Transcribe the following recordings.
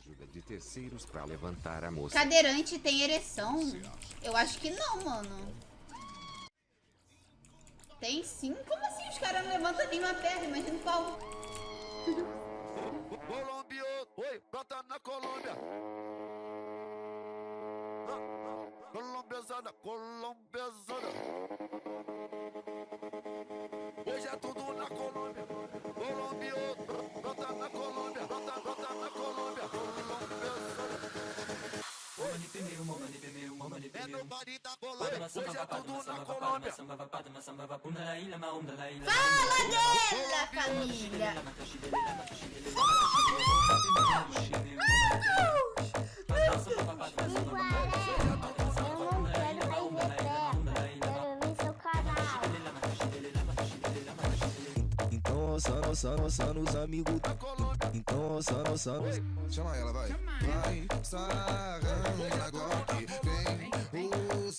ajuda de terceiros pra levantar a moça. Cadeirante tem ereção? Eu acho que não, mano. Tem sim? Como assim os caras não levantam nenhuma perna? Imagina o pau. Colômbia, oi, brota na Colômbia. Colombiazada, colombiazada. Hoje é tudo na Colômbia. Colômbia, brota na Colômbia. Brota na Colômbia. Colombiazada. É nobody da Colômbia. Hoje é tudo na Colômbia. Fala dela, família! Então só nos amigos da Colômbia. Então só chama ela, vai. Vai, sarrando na Glock. Vem o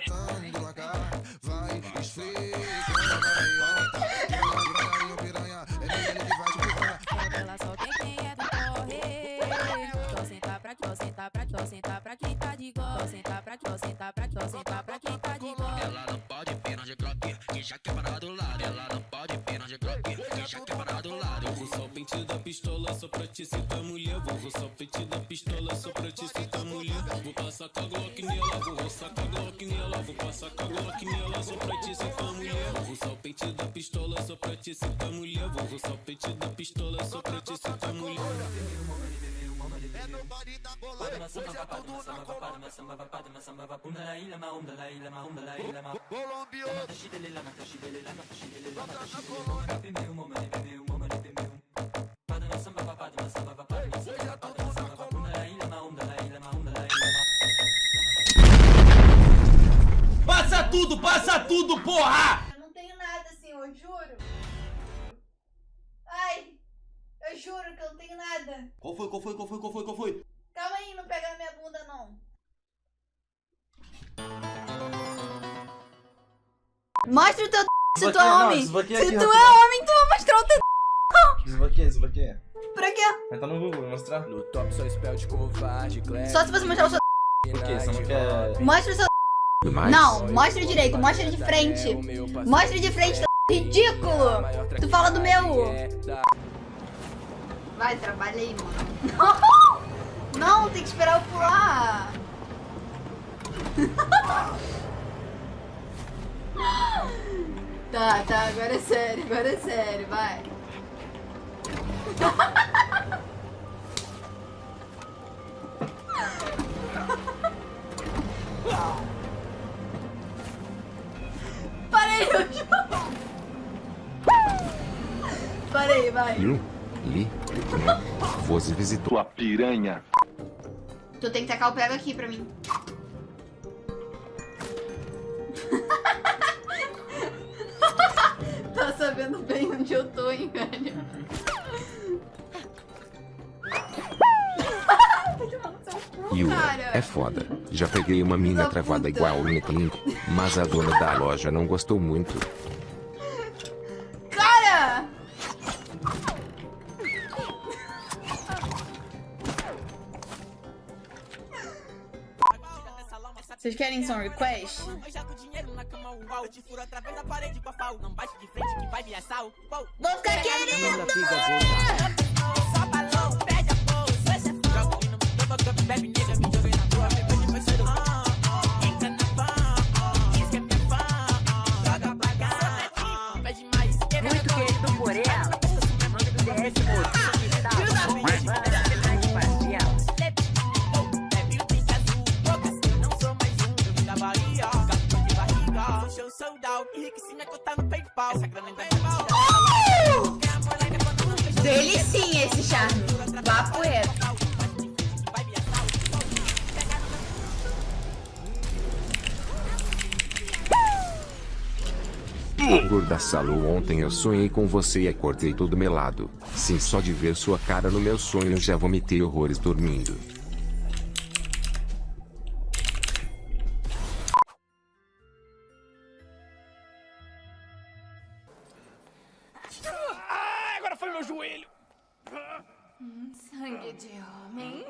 sangue na cara. Vai, esfrega na meiota. Piranha, é ele que vai te pegar. Ela só quem é do correr. Tô sentar pra aqui, tô sentar pra aqui, tô sentar pra quem tá de gol. Tô sentar pra aqui, tô sentar pra aqui, tô sentar pra quem tá de gol. Ela não pode pena de croque, que já quebra do lado. Ela não pode pena de croque, que já quebra do lado. Eu vou só o pente da pistola só pra te citar mulher. Vou só o pente da pistola só pra te citar mulher. Vou passar com a Glock nela, vou roçar com a Glock nela. Vou passar com a Glock nela só pra te citar mulher. Vou só o pente da pistola só pra te citar mulher. Vou só o pente da pistola só pra te citar mulher. É nobody da Colômbia. Hoje é tudo na Colômbia. Colômbia, brota na Colômbia. Hoje é tudo na Colômbia. Passa tudo, porra! Eu não tenho nada, senhor, juro. Ai, eu juro que eu não tenho nada. Qual foi? Calma aí, não pega na minha bunda, não. Mostra o teu se tu é homem. Se tu é homem, tu vai mostrar o teu Desbloqueia. Pra quê? Vai tá no Google, mostrar. No top só espel de covarde, Só se você mostrar o seu... Por quê? Você não quer... Mostra o seu... Mas Não, mostra direito, mostra de frente. Mostra de frente, ridículo. Tu fala do meu. Vai, trabalha aí, mano. Não, tem que esperar eu pular. Tá, agora é sério, vai. Parei, eu juro. Parei, vai. Você visitou a piranha. Tu tem que tacar o prego aqui pra mim. Tá sabendo bem onde eu tô, hein, velho? Yura, Cara. é foda. Já peguei uma mina Da travada puta. igual o Nicklin, mas a dona da loja não gostou muito. Cara! Vocês querem song request? Vou ficar querendo! Muito querido por ela. O nome do DS Delicinha esse charme. Papo reto. Gorda Salu, ontem eu sonhei com você e acordei todo melado. Sim, só de ver sua cara no meu sonho já vomitei horrores dormindo. Agora foi meu joelho. Sangue de homem.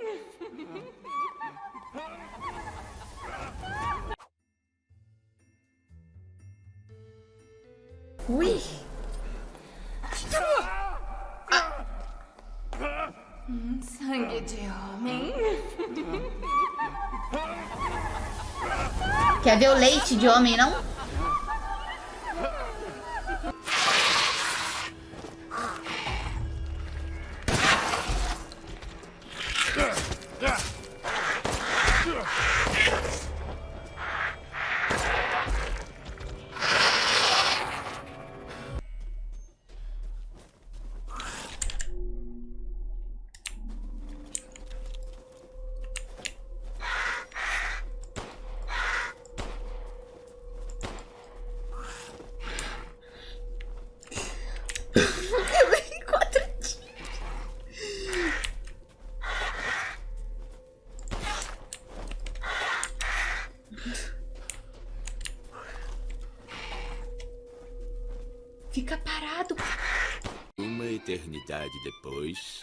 Ui. Sangue de homem. Quer ver o leite de homem, não? Fica parado. Uma eternidade depois.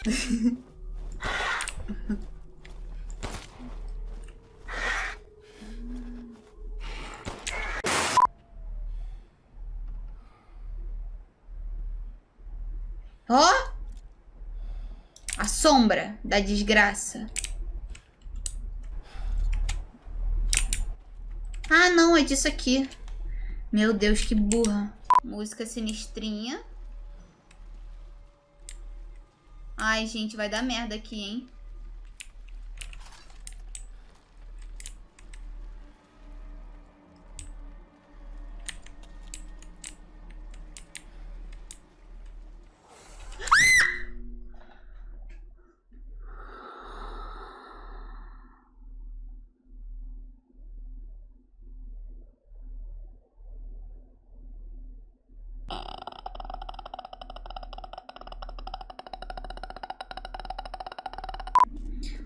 Ó! A sombra da desgraça. Ah, não, é disso aqui. Meu Deus, que burra. Música sinistrinha. Ai, gente, vai dar merda aqui, hein?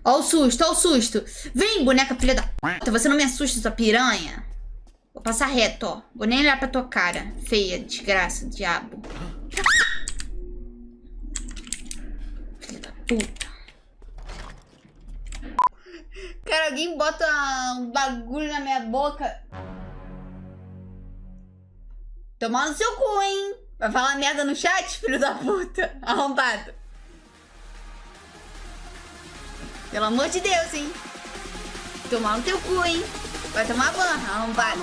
Ó o susto, ó o susto. Vem, boneca filha da puta. Você não me assusta, sua piranha. Vou passar reto, ó. Vou nem olhar pra tua cara. Feia, desgraça, diabo. Filha da puta. Cara, alguém bota um bagulho na minha boca. Tomar no seu cu, hein? Vai falar merda no chat, filho da puta. Arrombado. Pelo amor de Deus, hein? Tomar no teu cu, hein? Vai tomar banho, arrombado.